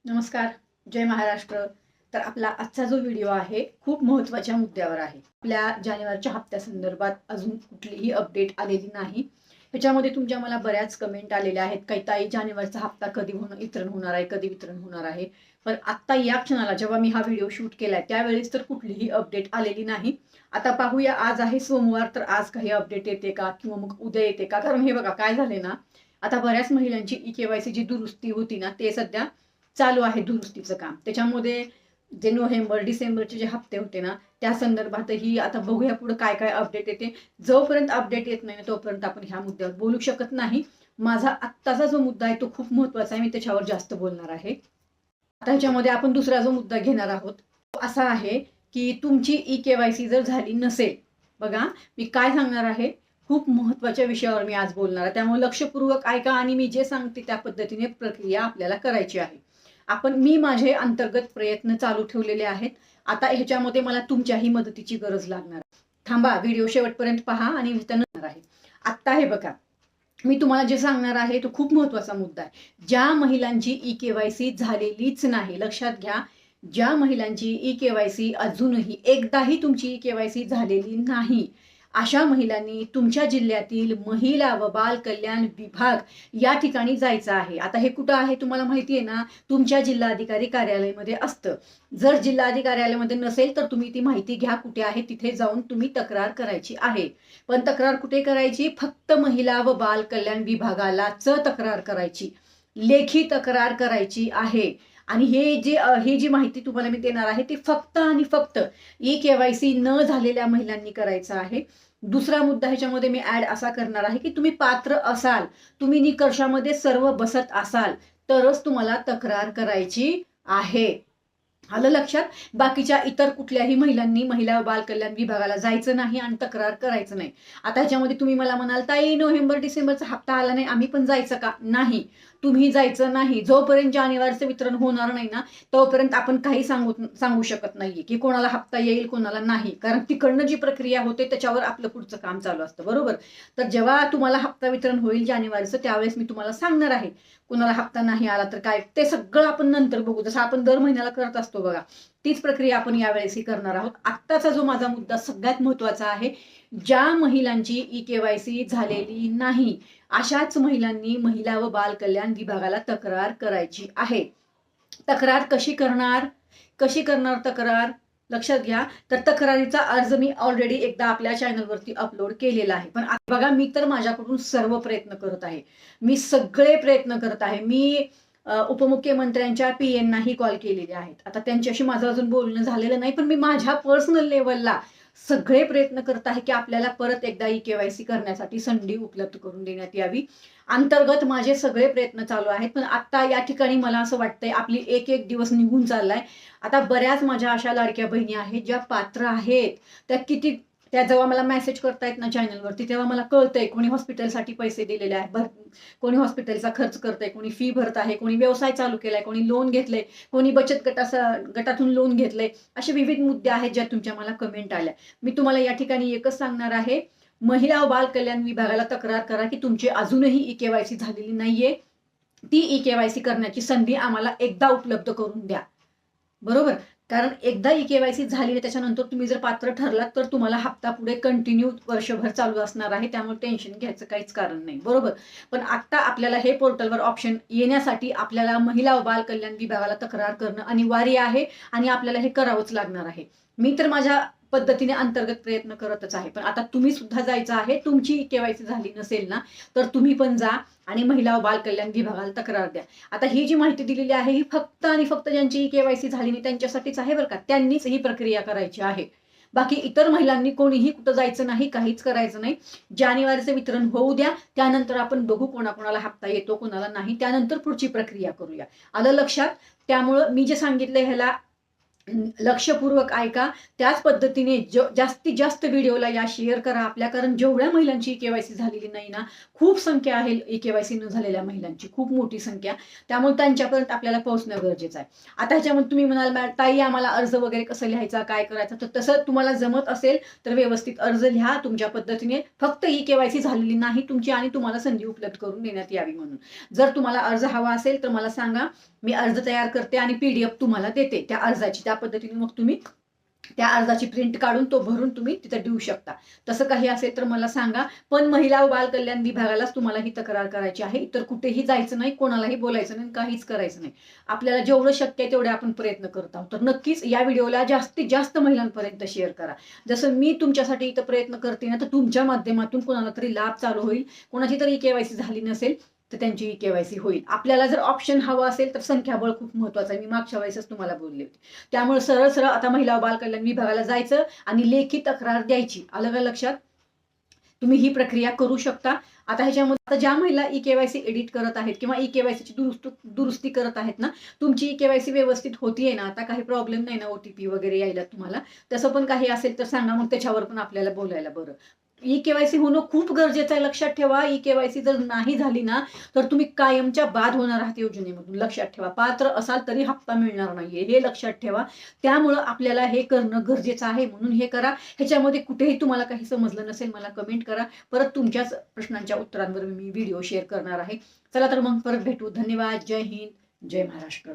नमस्कार. जय महाराष्ट्र. तर आपला आजचा जो व्हिडिओ आहे खूप महत्त्वाच्या मुद्द्यावर आहे. आपल्या जानेवारीच्या हप्त्यासंदर्भात अजून कुठलीही अपडेट आलेली नाही. ह्याच्यामध्ये तुमच्या मला बऱ्याच कमेंट आलेल्या आहेत, काही ताई जानेवारीचा हप्ता कधी वितरण होणार आहे, कधी वितरण होणार आहे. पण आत्ता या क्षणाला जेव्हा मी हा व्हिडिओ शूट केलाय त्यावेळेस तर कुठलीही अपडेट आलेली नाही. आता पाहूया, आज आहे सोमवार, तर आज काही अपडेट येते का किंवा मग उद्या येते का? कारण हे बघा काय झाले ना, आता बऱ्याच महिलांची ई-के-वाय-सी जी दुरुस्ती होती ना, ते सध्या चालू आहे दुरुस्तीचं काम. त्याच्यामध्ये जे नोव्हेंबर डिसेंबरचे जे हप्ते होते ना, त्या संदर्भातही आता बघूया पुढे काय काय अपडेट येते. जोपर्यंत अपडेट येत नाही तोपर्यंत आपण ह्या मुद्द्यावर बोलू शकत नाही. माझा आत्ताचा जो मुद्दा आहे तो खूप महत्वाचा आहे, मी त्याच्यावर जास्त बोलणार आहे. आता ह्याच्यामध्ये आपण दुसरा जो मुद्दा घेणार आहोत तो असा आहे की तुमची ई-के-वाय-सी जर झाली नसेल, बघा मी काय सांगणार आहे, खूप महत्वाच्या विषयावर मी आज बोलणार आहे. त्यामुळे लक्षपूर्वक ऐका आणि मी जे सांगते त्या पद्धतीने प्रक्रिया आपल्याला करायची आहे. मी माझे अंतर्गत प्रयत्न चालू ठेवलेले आहेत. आता ह्याच्यामध्ये मला तुमच्याही मदतीची गरज लागणार आहे. थांबा, व्हिडिओ शेवटपर्यंत पहा आणि वितरण आहे. आत्ता हे बघा, मी तुम्हाला जे सांगणार आहे तो खूप महत्वाचा मुद्दा आहे. ज्या महिलांची ई-के-वाय-सी झालेलीच नाही, लक्षात घ्या, ज्या महिलांची ई-के-वाय-सी अजूनही एकदाही तुमची ई-के-वाय-सी झालेली नाही, अशा महिलांनी तुमच्या जिल्ह्यातील महिला व बाल कल्याण विभाग या ठिकाणी जायचं आहे. आता हे कुठं आहे तुम्हाला माहिती आहे ना, तुमच्या जिल्हाधिकारी कार्यालयामध्ये असतं. जर जिल्हाधिकारी कार्यालयामध्ये नसेल तर तुम्ही ती माहिती घ्या कुठे आहे, तिथे जाऊन तुम्ही तक्रार करायची आहे. पण तक्रार कुठे करायची? फक्त महिला व बाल कल्याण विभागालाच तक्रार करायची, लेखी तक्रार करायची आहे. आणि ही जी माहिती तुम्हाला मी देणार आहे ती फक्त आणि फक्त ई-के-वाय-सी न झालेल्या महिलांनी करायचं आहे. दुसरा मुद्दा ह्याच्यामध्ये मी ऍड असा करणार आहे की तुम्ही पात्र असाल, तुम्ही निकषामध्ये सर्व बसत असाल तरच तुम्हाला तक्रार करायची आहे. आलं लक्षात? बाकीच्या इतर कुठल्याही महिलांनी महिला व बाल कल्याण विभागाला जायचं नाही आणि तक्रार करायचं नाही. आता ह्याच्यामध्ये तुम्ही मला म्हणाल, ताई नोव्हेंबर डिसेंबरचा हप्ता आला नाही, आम्ही पण जायचं का? नाही, तुम्ही जायचं नाही. जोपर्यंत जानेवारीचं वितरण होणार नाही ना तोपर्यंत आपण काही सांगू शकत नाहीये की कोणाला हप्ता येईल कोणाला नाही. कारण तिकडनं जी प्रक्रिया होते त्याच्यावर आपलं पुढचं काम चालू असतं, बरोबर? तर जेव्हा तुम्हाला हप्ता वितरण होईल जानेवारीचं त्यावेळेस मी तुम्हाला सांगणार आहे. कुणाला हप्ता नाही आला तर काय, ते सगळं आपण नंतर बघू. जसं आपण दर महिन्याला करत असतो बघा, तीच प्रक्रिया आपण यावेळेसही करणार आहोत. आत्ताचा जो माझा मुद्दा सगळ्यात महत्वाचा आहे, ज्या महिलांची ई-के-वाय-सी झालेली नाही अशाच महिलांनी महिला व बाल कल्याण विभागाला तक्रार करायची आहे. तक्रार कशी करणार तक्रार? लक्षात घ्या. तर तक्रारीचा अर्ज मी ऑलरेडी एकदा आपल्या चॅनलवरती अपलोड केलेला आहे. पण बघा, मी तर माझ्याकडून सर्व प्रयत्न करत आहे, मी सगळे प्रयत्न करत आहे. मी उपमुख्यमंत्र्यांच्या पीएननाही कॉल केलेले आहेत. आता त्यांच्याशी माझं अजून बोलणं झालेलं नाही, पण मी माझ्या पर्सनल लेवलला सगळे प्रयत्न करत आहे की आपल्याला परत एकदा ई-के-वाय-सी करण्यासाठी संधी उपलब्ध करून देण्यात यावी. अंतर्गत माझे सगळे प्रयत्न चालू आहेत. पण आता या ठिकाणी मला असं वाटतंय आपली एक एक दिवस निघून चाललाय. आता बऱ्याच माझ्या अशा लाडक्या बहिणी आहेत ज्या पात्र आहेत, त्या जेव्हा मला मेसेज करतायत ना चॅनलवरती तेव्हा मला कळतंय कोणी हॉस्पिटलसाठी पैसे दिलेले आहेत, कोणी हॉस्पिटलचा खर्च करतंय, कोणी फी भरत आहे, कोणी व्यवसाय चालू केलाय, कोणी लोन घेतलंय, कोणी बचत गटातून लोन घेतलंय. असे विविध मुद्दे आहेत ज्या तुमच्या मला कमेंट आल्या. मी तुम्हाला या ठिकाणी एकच सांगणार आहे, महिला व बाल कल्याण विभागाला तक्रार करा की तुमची अजूनही ई-के-वाय-सी झालेली नाहीये. ती ई-के-वाय-सी करण्याची संधी आम्हाला एकदा उपलब्ध करून द्या, बरोबर? कारण एकदा ई-के-वाय-सी झाली त्याच्यानंतर तुम्ही जर पात्र ठरलात तर तुम्हाला हप्ता पुढे कंटिन्यू वर्षभर चालू असणार आहे. त्यामुळे टेन्शन घ्यायचं काहीच कारण नाही, बरोबर? पण आता आपल्याला हे पोर्टलवर ऑप्शन येण्यासाठी आपल्याला महिला व बाल कल्याण विभागाला तक्रार करणं अनिवार्य आहे आणि आपल्याला हे करावंच लागणार आहे. मी तर माझ्या पद्धतीने अंतर्गत प्रयत्न करतच आहे. पण आता तुम्ही सुद्धा जायचं आहे. तुमची ई-के-वाय-सी झाली नसेल ना तर तुम्ही पण जा आणि महिला व बाल कल्याण विभागाला तक्रार द्या. आता ही जी माहिती दिलेली आहे ही फक्त आणि फक्त ज्यांची ई-के-वाय-सी झाली नाही त्यांच्यासाठीच आहे, बरं का? त्यांनीच ही प्रक्रिया करायची आहे. बाकी इतर महिलांनी कोणीही कुठं जायचं नाही, काहीच करायचं नाही. जानेवारीचं वितरण होऊ द्या, त्यानंतर आपण बघू कोणाकोणाला हप्ता येतो कोणाला नाही, त्यानंतर पुढची प्रक्रिया करूया. आलं लक्षात? त्यामुळं मी जे सांगितलं ह्याला लक्षपूर्वक ऐका. त्याच पद्धतीने जास्तीत जास्त व्हिडिओला या शेअर करा आपल्या, कारण जेवढ्या महिलांची केवायसी झालेली नाही ना, खूप संख्या आहे केवायसी न झालेल्या महिलांची, खूप मोठी संख्या. त्यामुळे त्यांच्यापर्यंत आपल्याला पोहोचणं गरजेचं आहे. आता ह्याच्यामध्ये तुम्ही म्हणाल ताई आम्हाला अर्ज वगैरे कसं लिहायचा, काय करायचं, तर तसं तुम्हाला जमत असेल तर व्यवस्थित अर्ज लिहा तुमच्या पद्धतीने. फक्त ही केवायसी झालेली नाही तुमची आणि तुम्हाला संधी उपलब्ध करून देण्यात यावी म्हणून. जर तुम्हाला अर्ज हवा असेल तर मला सांगा, मी अर्ज तयार करते आणि PDF तुम्हाला देते त्या अर्जाची. त्या पद्धतीने मग तुम्ही त्या अर्जाची प्रिंट काढून तो भरून तुम्ही तिथे देऊ शकता. तसं काही असेल तर मला सांगा. पण महिला व बाल कल्याण विभागालाच तुम्हाला ही तक्रार करायची आहे. इतर कुठेही जायचं नाही, कोणालाही बोलायचं नाही, काहीच करायचं नाही. आपल्याला जेवढं शक्य आहे तेवढे आपण प्रयत्न करत आहोत. तर नक्कीच या व्हिडिओला जास्तीत जास्त महिलांपर्यंत शेअर करा. जसं मी तुमच्यासाठी इथं प्रयत्न करते ना, तर तुमच्या माध्यमातून कोणाला तरी लाभ चालू होईल. कोणाची तरी केवायसी झाली नसेल तर त्यांची केवायसी होईल. आपल्याला जर ऑप्शन हवा असेल तर संख्याबळ खूप महत्वाचं आहे. मी मागच्या वेळेसच तुम्हाला बोलले होते. त्यामुळे सरळ सरळ आता महिला व बाल कल्याण विभागाला जायचं आणि लेखी तक्रार द्यायची. आलं का लक्षात? तुम्ही ही प्रक्रिया करू शकता. आता ह्याच्यामध्ये आता ज्या महिला केवायसी एडिट करत आहेत किंवा केवायसीची दुरुस्ती करत आहेत ना, तुमची केवायसी व्यवस्थित होतीये ना, आता काही प्रॉब्लेम नाही ना, OTP वगैरे यायला तुम्हाला, तसं पण काही असेल तर सांगा, मग त्याच्यावर पण आपल्याला बोलायला बरं. केवायसी होणं खूप गरजेचं आहे. लक्षात ठेवा, केवायसी जर नाही झाली ना, तर तुम्ही कायमच्या बाद होणार आहात योजनेमधून. लक्षात ठेवा, पात्र असाल तरी हप्ता मिळणार नाहीये, हे लक्षात ठेवा. त्यामुळं आपल्याला हे करणं गरजेचं आहे, म्हणून हे करा. ह्याच्यामध्ये कुठेही तुम्हाला काही समजलं नसेल मला कमेंट करा. परत तुमच्याच प्रश्नांच्या उत्तरांवर मी व्हिडिओ शेअर करणार आहे. चला तर मग परत भेटू. धन्यवाद. जय हिंद, जय महाराष्ट्र.